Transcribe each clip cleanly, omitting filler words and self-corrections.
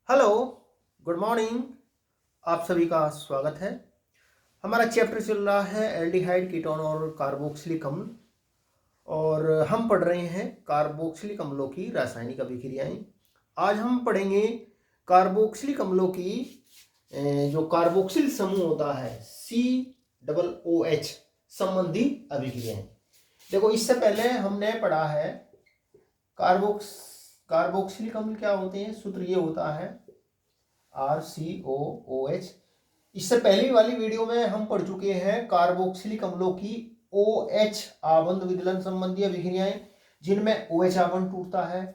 Hello, good morning. आप सभी का स्वागत है। हमारा चैप्टर चल रहा है एल्डिहाइड, कीटोन और कार्बोक्सिलिक अम्ल, और हम पढ़ रहे हैं कार्बोक्सिलिक अम्लों की रासायनिक अभिक्रियाएं। आज हम पढ़ेंगे कार्बोक्सिलिक अम्लों की जो कार्बोक्सिल समूह होता है COOH संबंधी अभिक्रियाएं। देखो, इससे पहले हमने पढ़ा है कार्बोक्सिलिक अम्ल क्या होते हैं। सूत्र ये होता है RCOOH। इससे पहली वाली वीडियो में हम पढ़ चुके हैं कार्बोक्सिलिक अम्लों की OH आबंध विदलन संबंधी अभिक्रियाएं, जिनमें OH आबंध टूटता है।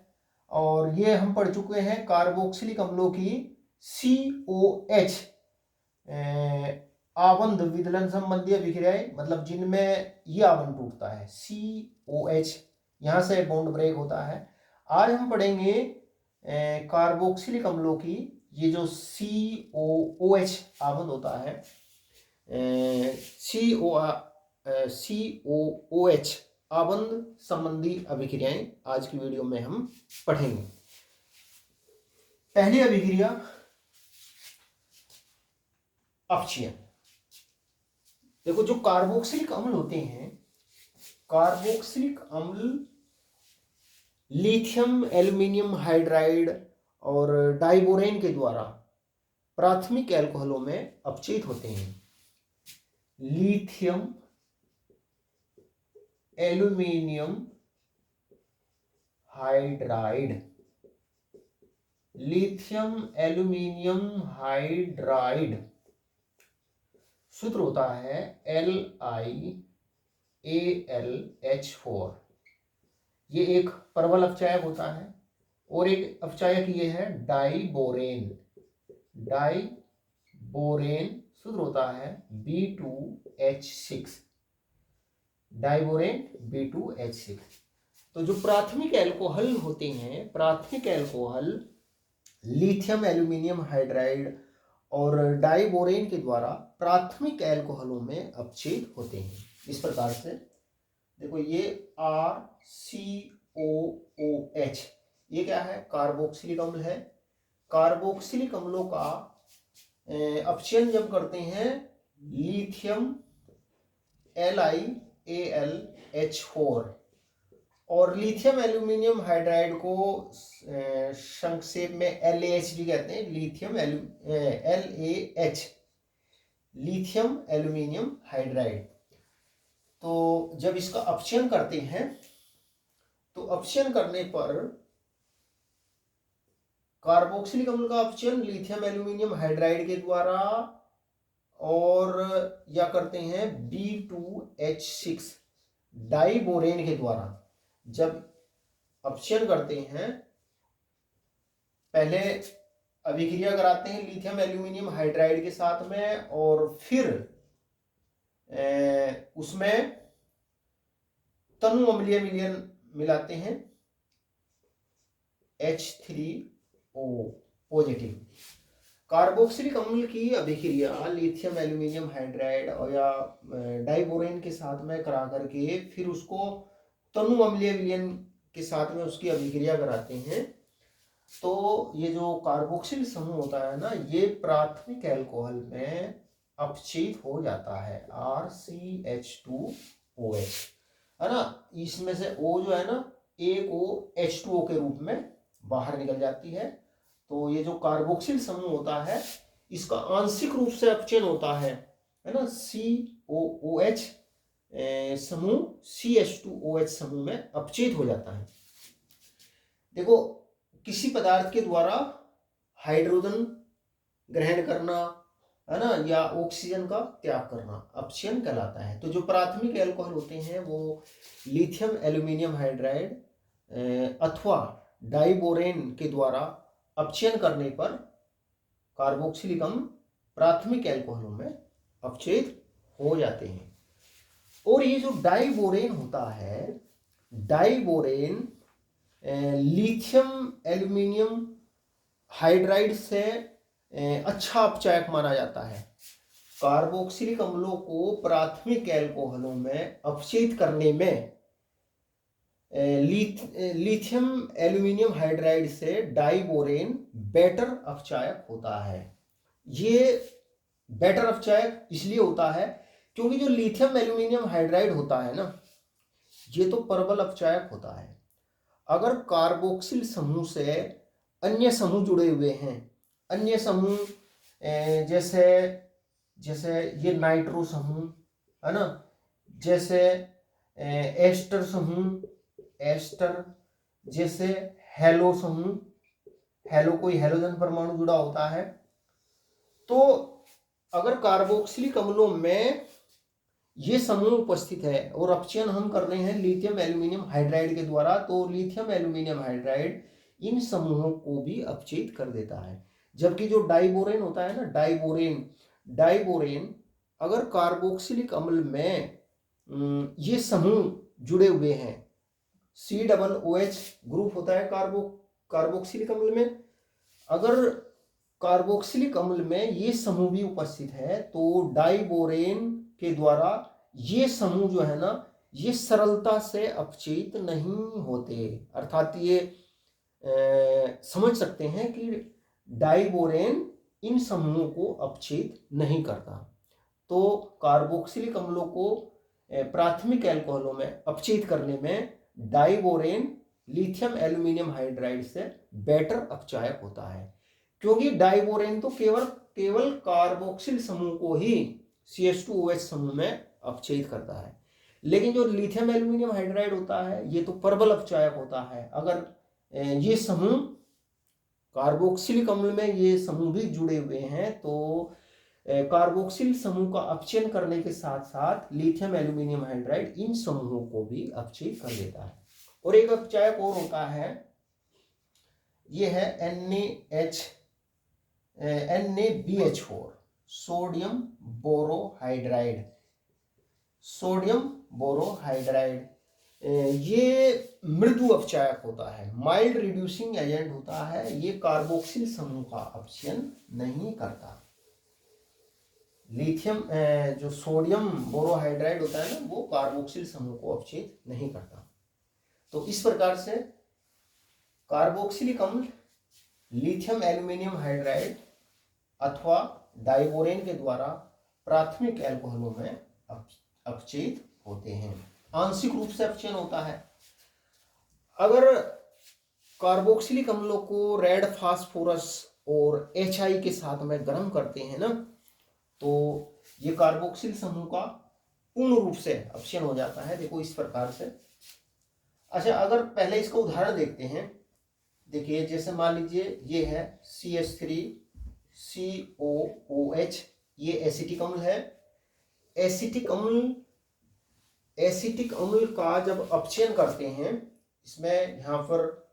और ये हम पढ़ चुके हैं कार्बोक्सिलिक अम्लों की COH आबंध विदलन संबंधी अभिक्रियाएं, मतलब जिनमें ये आबंध टूटता है COH, यहां से बॉन्ड ब्रेक होता है। आज हम पढ़ेंगे कार्बोक्सिलिक अम्लों की ये जो COOH आबंध होता है, COOH आबंध संबंधी अभिक्रियाएं आज की वीडियो में हम पढ़ेंगे। पहली अभिक्रिया अपचयन। देखो, जो कार्बोक्सिलिक अम्ल होते हैं, कार्बोक्सिलिक अम्ल लिथियम एल्यूमिनियम हाइड्राइड और डाइबोरेन के द्वारा प्राथमिक एल्कोहलों में अपचयित होते हैं। Lithium aluminium hydride, lithium aluminium hydride सूत्र होता है LiAlH4। ये एक परवल अपचायक होता है। और एक अपचायक ये है डाइबोरेन। डाइबोरेन सूत्र होता है B2H6। Diborane B2H6। तो जो प्राथमिक एल्कोहल होते हैं, प्राथमिक एल्कोहल लिथियम एल्यूमिनियम हाइड्राइड और डाइबोरेन के द्वारा प्राथमिक एल्कोहलों में अपचयित होते हैं। इस प्रकार से देखो, ये RCOOH ये क्या है? कार्बोक्सिलिक अम्ल है। कार्बोक्सिलिक अम्लों का अपचयन जब करते हैं लिथियम LiAlH4 और लिथियम एल्यूमिनियम हाइड्राइड को संक्षेप में LAH भी कहते हैं, LAH, लिथियम एल्यूमिनियम हाइड्राइड। तो जब इसका अपचयन करते हैं तो अपचयन करने पर कार्बोक्सिलिक अम्ल का अपचयन लिथियम एल्यूमिनियम हाइड्राइड के द्वारा और या करते हैं B2H6 डाइबोरेन के द्वारा। जब अपचयन करते हैं, पहले अभिक्रिया कराते हैं लिथियम एल्यूमिनियम हाइड्राइड के साथ में और फिर उसमें तनु अम्लीय विलयन मिलाते हैं H3O पॉजिटिव। कार्बोक्सिलिक अम्ल की अभिक्रिया लिथियम एल्यूमिनियम हाइड्राइड और या डाइबोरेन के साथ में करा करके फिर उसको तनु अम्लीय विलयन के साथ में उसकी अभिक्रिया कराते हैं, तो ये जो कार्बोक्सिल समूह होता है ना, ये प्राथमिक एल्कोहल में अपचयित हो जाता है RCH2OH, है ना। इसमें से O जो है ना, एक O H2O के रूप में बाहर निकल जाती है। तो ये जो कार्बोक्सिल समूह होता है, इसका आंशिक रूप से अपचयन होता है ना, COOH समूह CH2OH समूह में अपचयित हो जाता है। देखो, किसी पदार्थ के द्वारा हाइड्रोजन ग्रहण करना, है ना, या ऑक्सीजन का त्याग करना अपचयन कहलाता है। तो जो प्राथमिक एल्कोहल होते हैं वो लिथियम एल्यूमिनियम हाइड्राइड अथवा डाइबोरेन के द्वारा अपचयन करने पर कार्बोक्सिलिक अम्ल प्राथमिक एल्कोहलों में अपचयित हो जाते हैं। और ये जो डाइबोरेन होता है, डाइबोरेन लिथियम एल्यूमिनियम हाइड्राइड से अच्छा अपचायक माना जाता है। कार्बोक्सिलिक अम्लों को प्राथमिक एल्कोहलों में अपचयित करने में लिथियम एल्यूमिनियम हाइड्राइड से डाइबोरेन बेटर अपचायक होता है। ये बेटर अपचायक इसलिए होता है क्योंकि जो लिथियम एल्यूमिनियम हाइड्राइड होता है ना, ये तो प्रबल अपचायक होता है। अगर कार्बोक्सिल समूह से अन्य समूह जुड़े हुए हैं, अन्य समूह जैसे जैसे ये नाइट्रो समूह है ना, जैसे एस्टर समूह, एस्टर, जैसे हेलो समूह, हेलो कोई हेलोजन परमाणु जुड़ा होता है। तो अगर कार्बोक्सिलिक अम्लों में ये समूह उपस्थित है और अपचयन हम कर रहे हैं लिथियम एल्यूमिनियम हाइड्राइड के द्वारा, तो लिथियम एल्यूमिनियम हाइड्राइड इन समूहों को भी अपचयित कर देता है। जबकि जो डाइबोरेन होता है ना, डाइबोरेन अगर कार्बोक्सिलिक अम्ल में ये समूह जुड़े हुए हैं, COOH ग्रुप होता है कार्बोक्सिलिक अम्ल में, अगर कार्बोक्सिलिक अम्ल में ये समूह भी उपस्थित है तो डाइबोरेन के द्वारा ये समूह जो है ना, ये सरलता से अपचयित नहीं होते। अर्थात ये समझ सकते हैं कि डाइबोरेन इन समूहों को अपचयित नहीं करता। तो कार्बोक्सिलिक अम्लों को प्राथमिक अल्कोहलों में अपचयित करने में डाइबोरेन लिथियम एल्यूमिनियम हाइड्राइड से बेटर अपचायक होता है, क्योंकि डाइबोरेन तो केवल कार्बोक्सिल समूह को ही CH2OH समूह में अपचयित करता है, लेकिन जो लिथियम एल्यूमिनियम हाइड्राइड होता है ये तो प्रबल अपचायक होता है। अगर ये समूह कार्बोक्सिलिक अम्ल में ये समूह भी जुड़े हुए हैं तो कार्बोक्सिल समूह का अपचयन करने के साथ साथ लिथियम एल्यूमिनियम हाइड्राइड इन समूहों को भी अपचयित कर देता है। और एक अपचायक और होता है, ये है NaBH4 sodium borohydride. Sodium borohydride ये मृदु अपचायक होता है, माइल्ड रिड्यूसिंग एजेंट होता है। ये कार्बोक्सिल समूह का अपचयन नहीं करता। लिथियम जो सोडियम बोरोहाइड्राइड होता है ना, वो कार्बोक्सिल समूह को अपचयित नहीं करता। तो इस प्रकार से कार्बोक्सिलिक अम्ल लिथियम एल्यूमिनियम हाइड्राइड अथवा डाइबोरेन के द्वारा प्राथमिक अल्कोहलों में अपचयित होते हैं। आंशिक रूप से अपचयन होता है। अगर कार्बोक्सिलिक अम्लों को रेड फास्फोरस और HI के साथ में गर्म करते हैं ना, तो ये कार्बोक्सिल समूह का पूर्ण रूप से अपचयन हो जाता है। देखो इस प्रकार से। अच्छा, अगर पहले इसका उदाहरण देखते हैं। देखिए, जैसे मान लीजिए ये है CH3COOH, ये एसिटिक अम्ल है। एसिटिक अम्ल का जब अपचयन करते हैं, इसमें यहां पर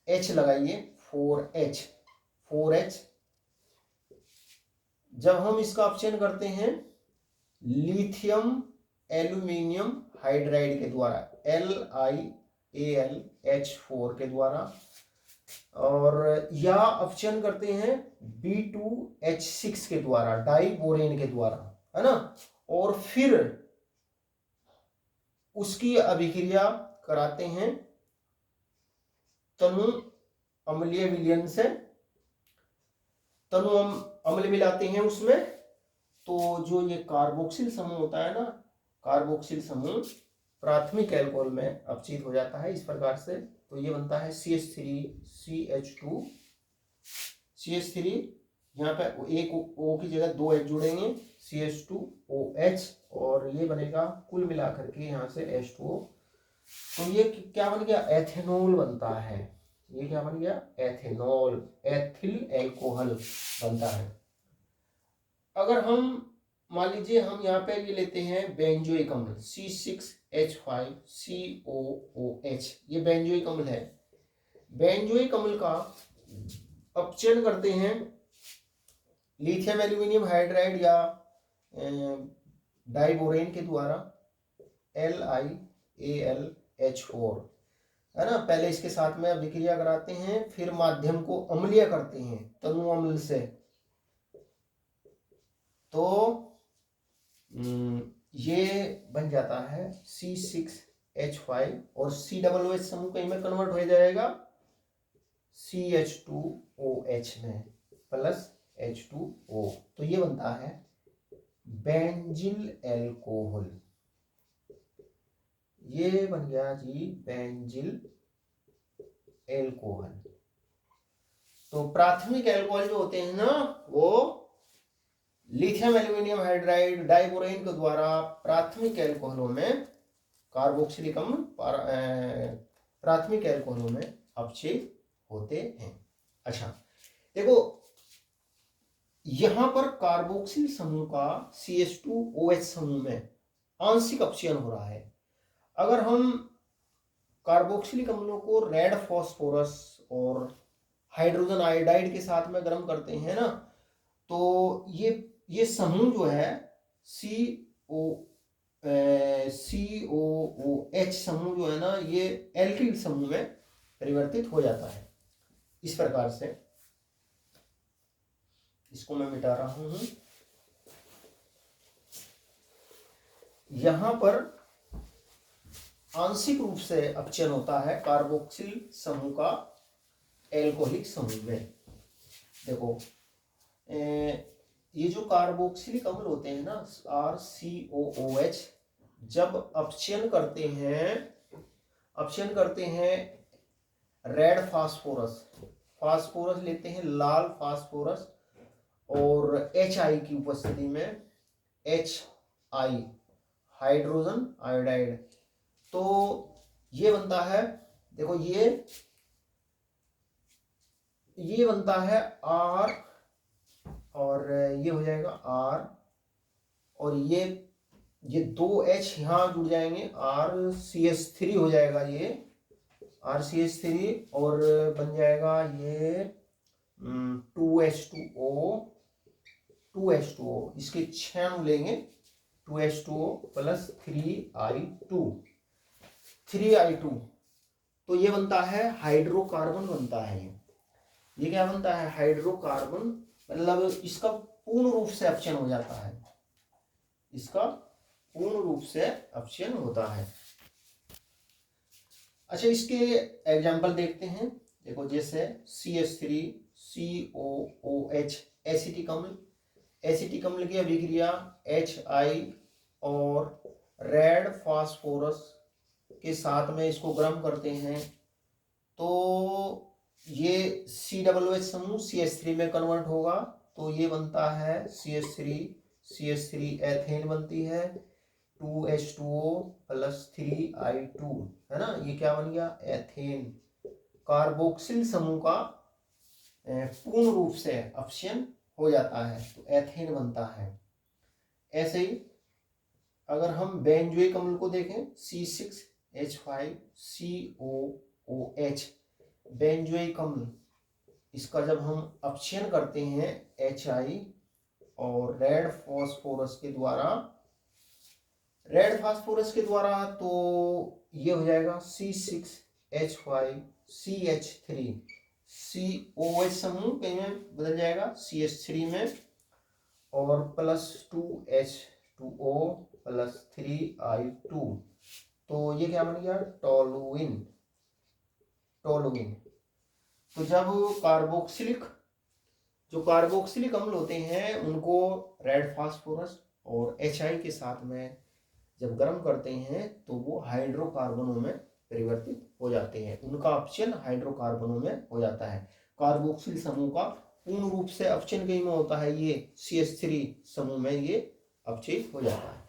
H लगाइए, 4H। जब हम इसका अपचयन करते हैं लिथियम एल्यूमिनियम हाइड्राइड के द्वारा, LiAlH4 के द्वारा, और या अपचयन करते हैं B2H6 के द्वारा, डाइबोरेन के द्वारा, है ना, और फिर उसकी अभिक्रिया कराते हैं तनु अम्लीय विलयन से, तनु अम्ल मिलाते हैं उसमें, तो जो ये कार्बोक्सिल समूह होता है ना, कार्बोक्सिल समूह प्राथमिक अल्कोहल में अपचयित हो जाता है इस प्रकार से। तो ये बनता है CH3CH2, यहाँ पे एक O की जगह 2 H जुड़ेंगे, CH2OH, और ये बनेगा कुल मिलाकर के यहाँ से H2O। तो ये क्या बन गया? एथेनॉल बनता है। ये क्या बन गया? एथेनॉल, एथिल अल्कोहल बनता है। अगर हम मान लीजिए हम यहाँ पे ये लेते हैं बेंजोइक अम्ल, C6H5COOH, ये बेंजोइक अम्ल है। बेंजोइक अम्ल का अपचयन करते हैं लिथियम एल्यूमिनियम हाइड्राइड या डाइबोरेन के द्वारा, LiAlH4, है ना। पहले इसके साथ में अभिक्रिया कराते हैं, फिर माध्यम को अम्लीय करते हैं तनु अम्ल से, तो ये बन जाता है C6 H5 और COOH समूह कहीं में कन्वर्ट हो जाएगा CH2OH में प्लस H2O, तो ये बनता है बेंजिल एल्कोहल। ये बन गया जी बेंजिल एल्कोहल। तो प्राथमिक एल्कोहल जो होते हैं ना, वो लिथियम एल्यूमिनियम हाइड्राइड डाइबोरेन के द्वारा प्राथमिक एल्कोहलों में कार्बोक्सिलिक अम्ल प्राथमिक एल्कोहलों में अपचयित होते हैं। अच्छा देखो, यहां पर कार्बोक्सिल समूह का CH2OH समूह में आंशिक अपचयन हो रहा है। अगर हम कार्बोक्सिलिक अम्लों को रेड फास्फोरस और हाइड्रोजन आयोडाइड के साथ में गर्म करते हैं ना, तो ये समूह जो है COOH समूह जो है ना, ये एल्किल समूह में परिवर्तित हो जाता है। इस प्रकार से इसको मैं मिटा रहा हूं। यहां पर आंशिक रूप से अपचयन होता है कार्बोक्सिल समूह का एल्कोहलिक समूह में। देखो ये जो कार्बोक्सिलिक अम्ल होते हैं ना RCOOH, जब अपचयन करते हैं रेड फास्फोरस लेते हैं, लाल फास्फोरस, और HI की उपस्थिति में HI हाइड्रोजन आयोडाइड, तो ये बनता है, देखो ये बनता है R, और ये हो जाएगा R, और ये दो H यहाँ जुड़ जाएंगे, RCH3 हो जाएगा ये RCH3, और बन जाएगा ये 2H2O, इसके 6 अणु लेंगे, 2H2O प्लस 3I2, तो ये बनता है हाइड्रोकार्बन बनता है। ये क्या बनता है? हाइड्रोकार्बन, मतलब इसका पूर्ण रूप से अपचयन हो जाता है, इसका पूर्ण रूप से अपचयन होता है। अच्छा इसके एग्जाम्पल देखते हैं। देखो जैसे CH3COOH एसिटिक अम्ल की अभिक्रिया HI और रेड फास्फोरस के साथ में इसको गर्म करते हैं, तो ये COOH समूह CH3 में कन्वर्ट होगा, तो ये बनता है CH3 एथेन बनती है, 2H2O प्लस 3I2, है ना, ये क्या बन गया? एथेन। कार्बोक्सिल समूह का पूर्ण रूप से अपचयन हो जाता है, तो एथेन बनता है। ऐसे ही अगर हम बेंजोइक अम्ल को देखें, C6H5COOH बेंजोइक अम्ल, इसका जब हम अपचयन करते हैं HI और रेड फास्फोरस के द्वारा, तो ये हो जाएगा C6H5CH3, COH समूह कहीं में बदल जाएगा CH3 में, और प्लस 2H2O प्लस 3I2, तो ये क्या बन गया? टोलुइन। तो जब कार्बोक्सिलिक अम्ल होते हैं, उनको रेड फास्फोरस और HI के साथ में जब गर्म करते हैं, तो वो हाइड्रोकार्बनों में परिवर्तित हो जाते हैं, उनका अपचयन हाइड्रोकार्बनों में हो जाता है। कार्बोक्सिल समूह का पूर्ण रूप से अपचयन कहीं में होता है, ये CH3 समूह में ये अपचयित हो जाता है।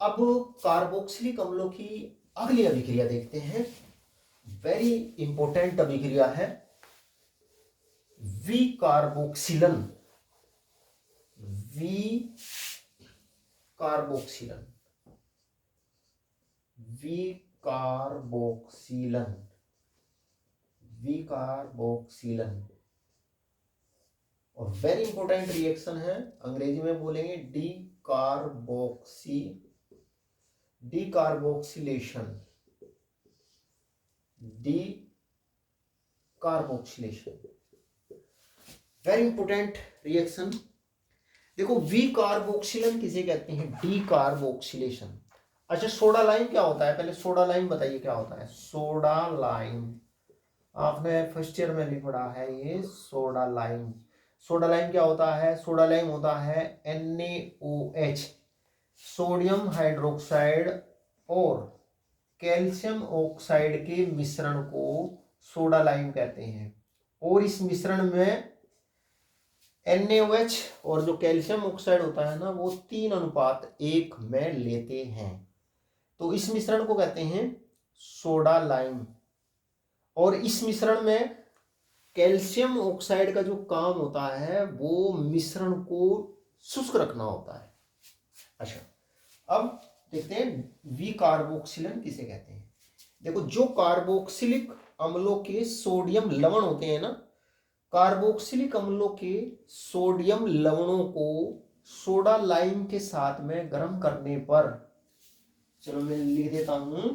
अब कार्बोक्सिलिक अम्लों की अगली अभिक्रिया देखते हैं, वेरी इंपॉर्टेंट अभिक्रिया है विकार्बोक्सिलन। और वेरी इंपॉर्टेंट रिएक्शन है, अंग्रेजी में बोलेंगे डीकार्बोक्सिलेशन। Very important reaction. देखो वी कार्बोक्सिलन किसे कहते हैं, डी कार्बोक्सिलेशन। अच्छा सोडा लाइम क्या होता है, पहले सोडा लाइम बताइए क्या होता है। सोडा लाइम आपने फर्स्ट ईयर में भी पढ़ा है ये सोडा लाइम। सोडा लाइम क्या होता है, सोडा लाइम होता है NaOH सोडियम हाइड्रोक्साइड और कैल्शियम ऑक्साइड के मिश्रण को सोडा लाइम कहते हैं। और इस मिश्रण में NaOH और जो कैल्शियम ऑक्साइड होता है ना वो 3:1 में लेते हैं, तो इस मिश्रण को कहते हैं सोडा लाइम। और इस मिश्रण में कैल्शियम ऑक्साइड का जो काम होता है वो मिश्रण को शुष्क रखना होता है। अच्छा अब देखते हैं वी कार्बोक्सिलन किसे कहते हैं। देखो जो कार्बोक्सिलिक अम्लों के सोडियम लवण होते हैं ना, कार्बोक्सिलिक अम्लों के सोडियम लवणों को सोडा लाइम के साथ में गर्म करने पर, चलो मैं लिख देता हूं,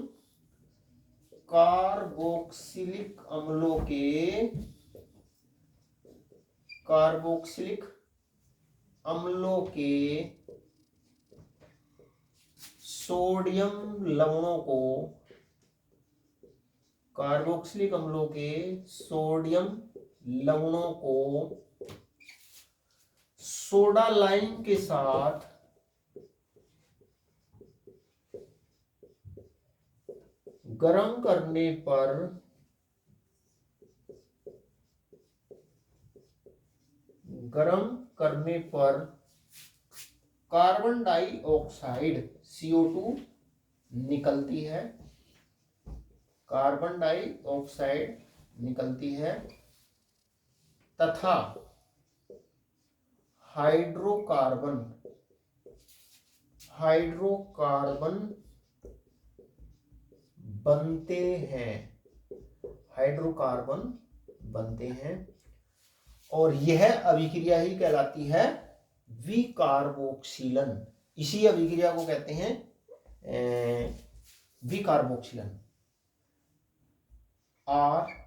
कार्बोक्सिलिक अम्लों के सोडियम लवणों को, कार्बोक्सिलिक अम्लों के सोडियम लवणों को सोडा लाइम के साथ गर्म करने पर कार्बन डाइऑक्साइड CO2 निकलती है, कार्बन डाइऑक्साइड निकलती है तथा हाइड्रोकार्बन बनते हैं, हाइड्रोकार्बन बनते हैं। और यह अभिक्रिया ही कहलाती है विकार्बोक्सिलन। इसी अभिक्रिया को कहते हैं विकार्बोक्सिलन, RCOONA।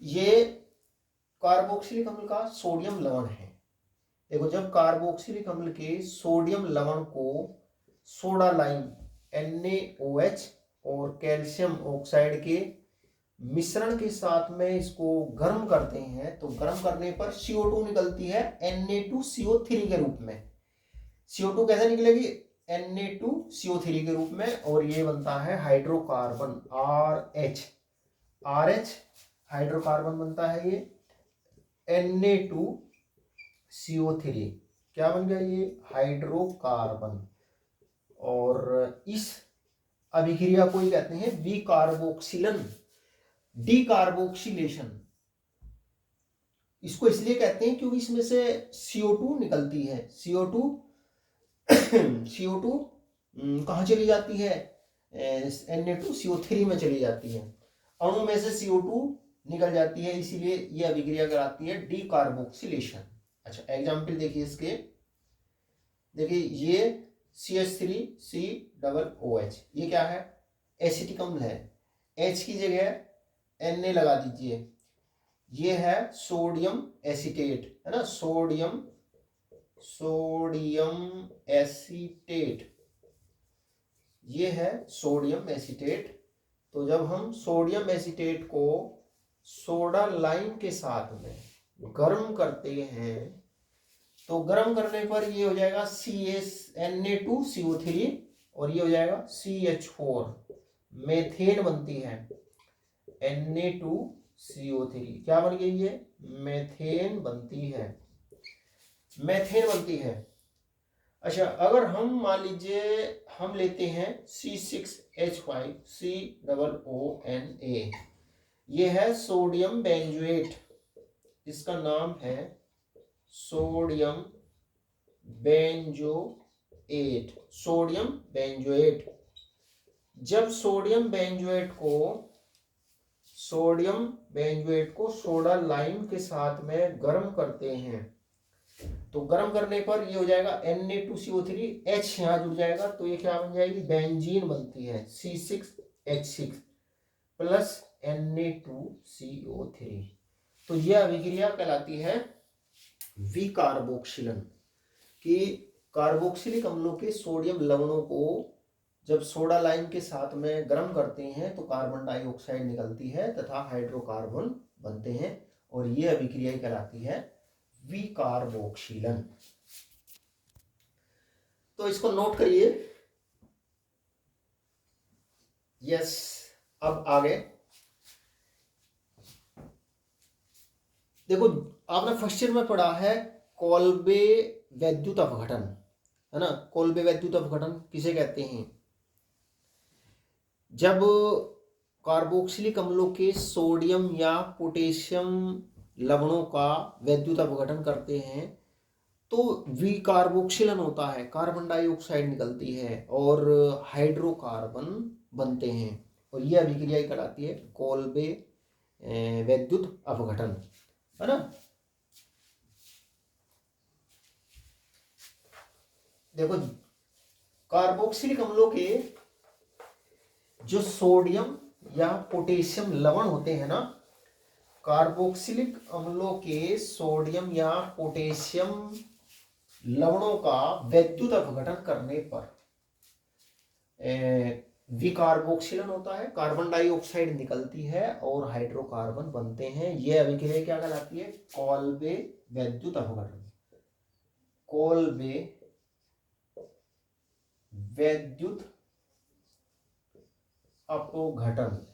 ये कार्बोक्सिलिक अम्ल का सोडियम लवण है। देखो जब कार्बोक्सिलिक अम्ल के सोडियम लवण को सोडा लाइम NaOH और कैल्शियम ऑक्साइड के मिश्रण के साथ में इसको गर्म करते हैं, तो गर्म करने पर CO2 निकलती है Na2CO3 के रूप में। CO2 कैसे निकलेगी, Na2CO3 के रूप में, और ये बनता है हाइड्रोकार्बन RH हाइड्रोकार्बन बनता है ये Na2CO3, क्या बन गया ये हाइड्रोकार्बन। और इस अभिक्रिया को ही कहते हैं विकार्बोक्सिलन, डीकार्बोक्सिलेशन। इसको इसलिए कहते हैं क्योंकि इसमें से CO2 निकलती है। CO2 कहाँ चली जाती है, Na2CO3 में चली जाती है, अणु में से CO2 निकल जाती है, इसीलिए यह अभिक्रिया कराती है डीकार्बोक्सिलेशन। अच्छा एग्जाम्पल देखिए इसके, देखिए ये CH3COOH ये क्या है, एसिटिक अम्ल है। H की जगह Na लगा दीजिए, ये है सोडियम एसीटेट, है ना, सोडियम एसीटेट, ये है सोडियम एसीटेट। तो जब हम सोडियम एसीटेट को सोडा लाइम के साथ में गर्म करते हैं, तो गर्म करने पर ये हो जाएगा Na2CO3 और ये हो जाएगा CH4, मेथेन बनती है Na2CO3, क्या बन गई ये मेथेन बनती है। अच्छा अगर हम मान लीजिए हम लेते हैं C6H5COONA, ये है सोडियम बेंजोएट, इसका नाम है सोडियम बेंजोएट। जब सोडियम बेंजोएट को सोडा लाइम के साथ में गर्म करते हैं, तो गर्म करने पर ये हो जाएगा Na2CO3, H यहाँ जुड़ जाएगा, तो ये क्या बन जाएगी बेंजीन बनती है C6H6 प्लस Na2CO3। तो यह अभिक्रिया कहलाती है विकार्बोक्सिलन, कि कार्बोक्सिलिक अम्लों के सोडियम लवणों को जब सोडा लाइम के साथ में गर्म करते हैं तो कार्बन डाइऑक्साइड निकलती है तथा हाइड्रोकार्बन बनते हैं, और यह अभिक्रिया कहलाती है विकार्बोक्सिलन। तो इसको नोट करिए। यस, अब आगे देखो, आपने फर्स्ट ईयर में पढ़ा है कोल्बे वैद्युत अपघटन, है ना। कोल्बे वैद्युत अपघटन किसे कहते हैं? जब कार्बोक्सिलिक अम्लों के सोडियम या पोटेशियम लवणों का वैद्युत अपघटन करते हैं तो विकार्बोक्सिलन होता है, कार्बन डाइऑक्साइड निकलती है और हाइड्रोकार्बन बनते हैं, और यह अभिक्रिया कहलाती है कोल्बे वैद्युत अपघटन, है ना। देखो, कार्बोक्सिलिक अम्लों के जो सोडियम या पोटेशियम लवण होते हैं ना, कार्बोक्सिलिक अम्लों के सोडियम या पोटेशियम लवणों का वैद्युत अपघटन करने पर विकार्बोक्सिलन होता है, कार्बन डाइऑक्साइड निकलती है और हाइड्रोकार्बन बनते हैं। यह अभिक्रिया क्या कहलाती है? कोल्बे वैद्युत अपघटन। कोल्बे वैद्युत अपघटन।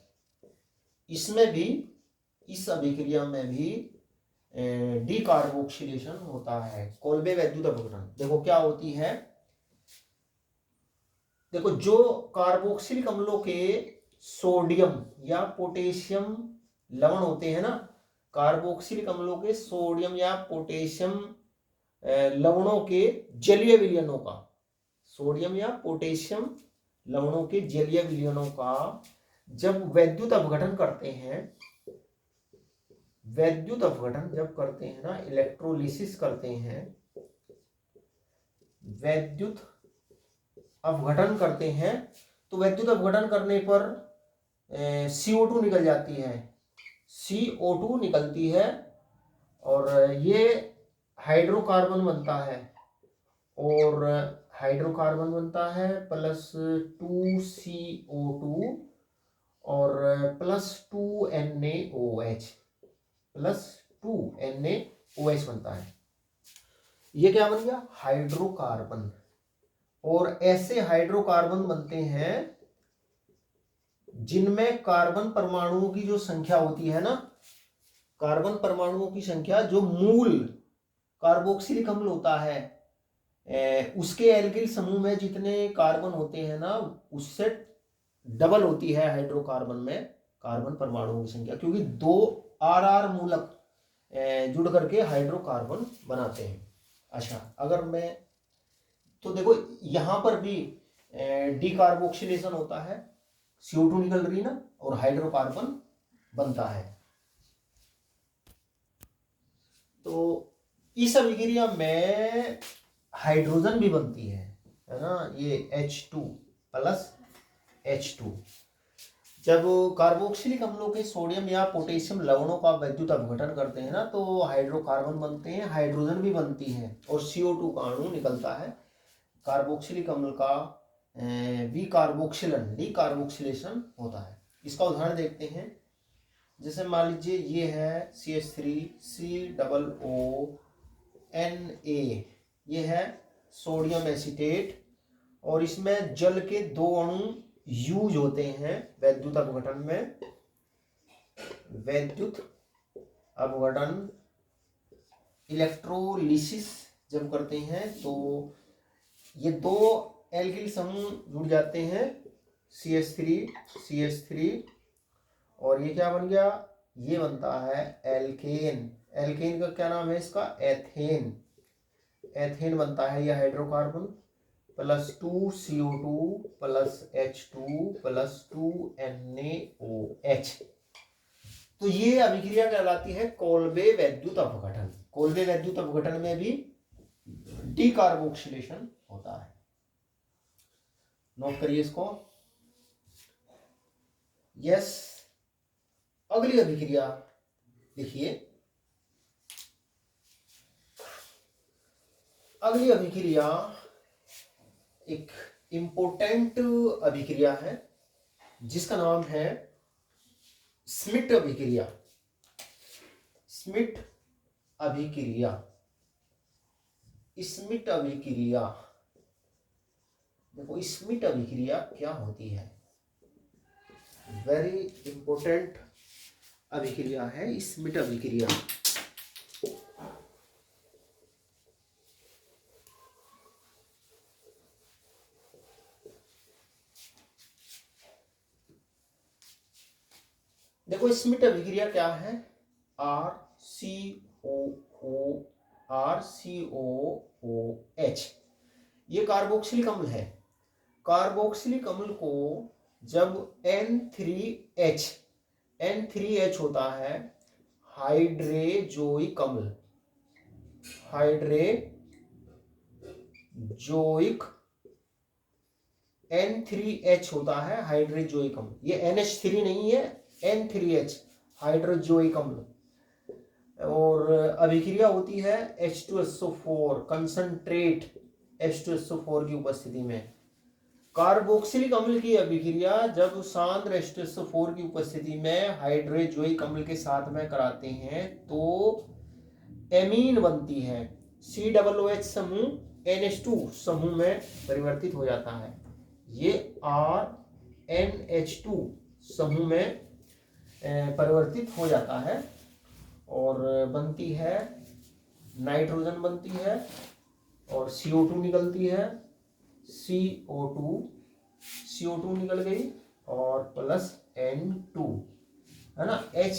इसमें भी, इस अभिक्रिया में भी डीकार्बोक्सिलेशन होता है। कोल्बे वैद्युत अपघटन देखो क्या होती है। देखो, जो कार्बोक्सिलिक अम्लों के सोडियम या पोटेशियम लवण होते हैं ना, कार्बोक्सिलिक अम्लों के सोडियम या पोटेशियम लवणों के जलीय विलयनों का, सोडियम या पोटेशियम लवणों के जलीय विलयनों का जब वैद्युत अपघटन करते हैं, वैद्युत अपघटन जब करते हैं ना, इलेक्ट्रोलिसिस करते हैं, वैद्युत अपघटन करते हैं, तो वैद्युत अपघटन करने पर CO2 निकल जाती है, CO2 निकलती है और ये हाइड्रोकार्बन बनता है, और हाइड्रोकार्बन बनता है प्लस 2CO2 और प्लस 2NaOH, प्लस 2NaOH बनता है। ये क्या बन गया? हाइड्रोकार्बन। और ऐसे हाइड्रोकार्बन बनते हैं जिनमें कार्बन परमाणुओं की जो संख्या होती है ना, कार्बन परमाणुओं की संख्या जो मूल कार्बोक्सिलिक अम्ल होता है उसके एल्किल समूह में जितने कार्बन होते हैं ना, उससे डबल होती है हाइड्रोकार्बन में कार्बन परमाणुओं की संख्या, क्योंकि 2 RR मूलक जुड़ करके हाइड्रोकार्बन बनाते हैं। अच्छा, अगर मैं, तो देखो यहां पर भी डीकार्बोक्सिलेशन होता है, CO2 निकल रही ना और हाइड्रोकार्बन बनता है। तो इस अभिक्रिया में हाइड्रोजन भी बनती है ना, ये H2 प्लस H2। जब कार्बोक्सिलिक अम्लों के सोडियम या पोटेशियम लवणों का वैद्युत अपघटन करते हैं ना, तो हाइड्रोकार्बन बनते हैं, हाइड्रोजन भी बनती है और CO2 का अणु निकलता है। कार्बोक्सिलिक अम्ल का विकार्बोक्सिलन, डीकार्बोक्सिलेशन होता है। इसका उदाहरण देखते हैं। जैसे मान लीजिए ये है CH3COONA, ये है सोडियम एसीटेट, और इसमें जल के 2 अणु यूज होते हैं वैद्युत अपघटन में। वैद्युत अपघटन, इलेक्ट्रोलिसिस जब करते हैं तो ये 2 एल्किल समूह जुड़ जाते हैं, CH3 और ये क्या बन गया? ये बनता है एल्केन। एल्केन का क्या नाम है इसका? एथेन। एथेन बनता है ये hydrocarbon, plus 2CO2 plus H2 plus 2NaOH। तो ये अभिक्रिया कहलाती है कोल्बे वैद्युत अपघटन। कोल्बे वैद्युत अपघटन में भी डीकार्बोक्सिलेशन होता है। नोट करिए इसको। यस, अगली अभिक्रिया देखिए, अगली अभिक्रिया एक इम्पोर्टेंट अभिक्रिया है जिसका नाम है स्मिट अभिक्रिया। स्मिट अभिक्रिया, स्मिट अभिक्रिया। देखो स्मिट अभिक्रिया क्या होती है, वेरी इंपॉर्टेंट अभिक्रिया है स्मिट अभिक्रिया। देखो स्मिट अभिक्रिया क्या है, RCOOH, ये कार्बोक्सिलिक अम्ल है। कार्बोक्सिलिक अम्ल को जब N3H होता है हाइड्रेजोइक अम्ल, हाइड्रेजोइक N3H होता है हाइड्रेजोइक अम्ल, ये NH3 नहीं है, N3H हाइड्रोजोइक अम्ल। और अभिक्रिया होती है H2SO4 कंसंट्रेट H2SO4 की उपस्थिति में। कार्बोक्सिलिक अम्ल की अभिक्रिया जब सांद्र H2SO4 की उपस्थिति में हाइड्रोजोइक अम्ल के साथ में कराते हैं तो एमीन बनती है, COOH समूह NH2 समूह में परिवर्तित हो जाता है। ये RNH2 समूह में परिवर्तित हो जाता है और बनती है नाइट्रोजन बनती है और CO2 निकलती है, CO2 निकल गई और प्लस N2 है ना, H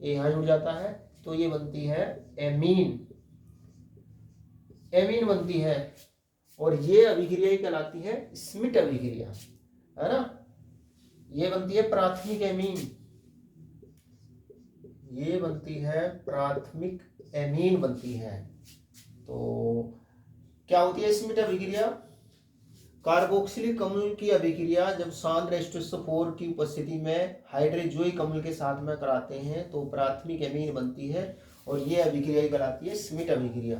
यहाँ जुड़ जाता है तो ये बनती है एमीन बनती है। और ये अभिक्रिया ही कहलाती है स्मिट अभिक्रिया, है ना। ये बनती है प्राथमिक एमीन, ये बनती है प्राथमिक एमीन बनती है। तो क्या होती है स्मिट अभिक्रिया, कार्बोक्सिलिक अम्ल की अभिक्रिया जब सांद्र H2SO4 की उपस्थिति में हाइड्रोजोइक अम्ल के साथ में कराते हैं तो प्राथमिक एमीन बनती है और ये अभिक्रिया ही कहलाती है स्मिट अभिक्रिया।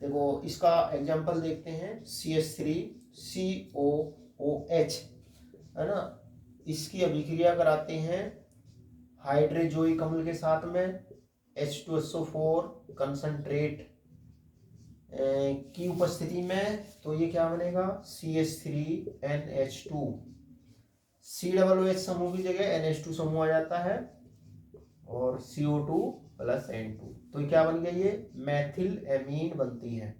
देखो इसका एग्जांपल देखते हैं, CH3COOH है ना, इसकी अभिक्रिया कराते हैं हाइड्रोजोइक अम्ल के साथ में H2SO4 कंसंट्रेट की उपस्थिति में, तो ये क्या बनेगा CH3NH2, COOH समूह की जगह NH2 समूह आ जाता है और CO2 प्लस N2, तो ये क्या बन गया, ये मैथिल एमीन बनती है,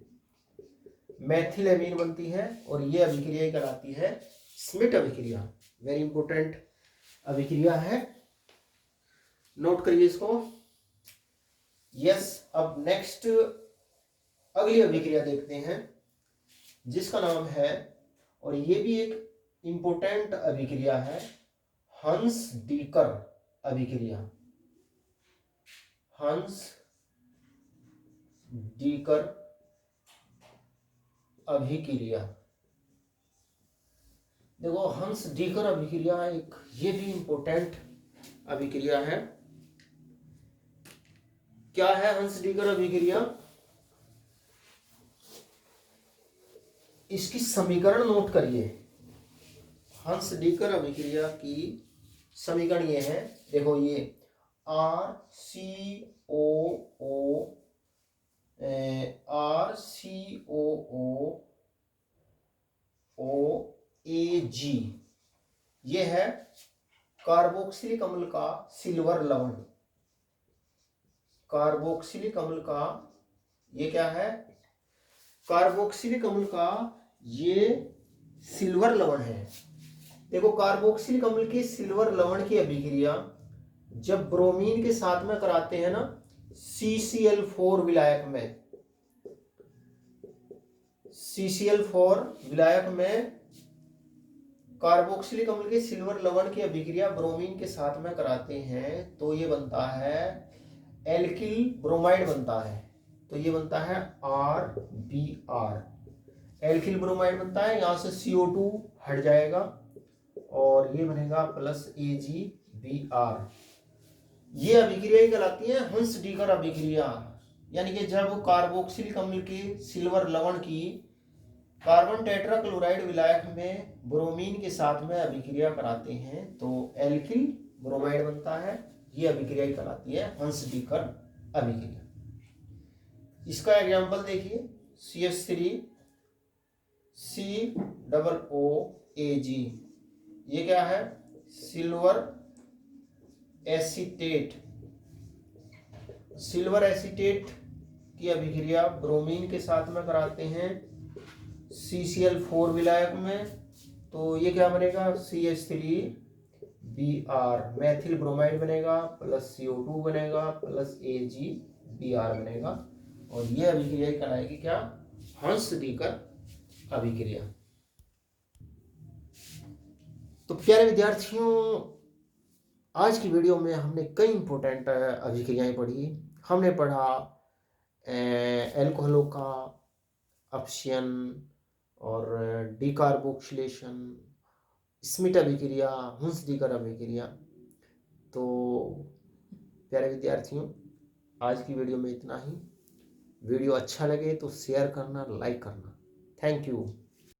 मैथिल एमीन बनती है और ये अभिक्रिया कहलाती है स्मिट अभिक्रिया। वेरी इंपॉर्टेंट अभिक्रिया है, नोट करिए इसको। यस, अब नेक्स्ट अगली अभिक्रिया देखते हैं जिसका नाम है, और ये भी एक इंपॉर्टेंट अभिक्रिया है, हंस डीकर अभिक्रिया। हंस डीकर अभिक्रिया। देखो हंस डीकर अभिक्रिया एक ये भी इंपॉर्टेंट अभिक्रिया है। क्या है हंस डीकर अभिक्रिया, इसकी समीकरण नोट करिए। हंस डीकर अभिक्रिया की समीकरण ये है, देखो ये RCOOAG, ये है कार्बोक्सिलिक अम्ल का सिल्वर लवण। कार्बोक्सिलिक अम्ल का ये क्या है, कार्बोक्सिलिक अम्ल का ये सिल्वर लवण है। देखो कार्बोक्सिलिक अम्ल की सिल्वर लवण की अभिक्रिया जब ब्रोमीन के साथ में कराते हैं ना CCl4 विलायक में, CCl4 विलायक में कार्बोक्सिलिक अम्ल के सिल्वर लवण की अभिक्रिया ब्रोमीन के साथ में कराते हैं तो ये बनता है एल्किल ब्रोमाइड बनता है, तो ये बनता है RBr, एल्किल ब्रोमाइड बनता है। यहां से CO2 हट जाएगा और ये बनेगा प्लस AgBr। ये अभिक्रिया कहलाती है हंस डीकर अभिक्रिया। यानी कि जब कार्बोक्सिलिक अम्ल के सिल्वर लवण की कार्बन टेट्राक्लोराइड विलायक में ब्रोमीन के साथ में अभिक्रिया कराते हैं तो एल्किल ब्रोमाइड बनता है। ये अभिक्रिया ही कहलाती है हंसडीकर अभिक्रिया। इसका एग्जाम्पल देखिए, CH3 COOAG, ये क्या है, सिल्वर एसीटेट। सिल्वर एसीटेट की अभिक्रिया ब्रोमीन के साथ में कराते हैं CCl4 विलायक में, तो ये क्या बनेगा, CH3Br मैथिल ब्रोमाइड बनेगा प्लस CO2 बनेगा प्लस AgBr बनेगा, और ये अभिक्रिया कहलाएगी क्या, हंसडीकर अभिक्रिया। तो प्यारे विद्यार्थियों, आज की वीडियो में हमने कई इंपॉर्टेंट अभिक्रियाएं पढ़ी। हमने पढ़ा एल्कोहलों का अपक्षयन और डीकार्बोक्सिलेशन, स्मिट अभिक्रिया, हंसडीकर अभिक्रिया। तो प्यारे विद्यार्थियों, आज की वीडियो में इतना ही। वीडियो अच्छा लगे तो शेयर करना, लाइक करना। Thank you.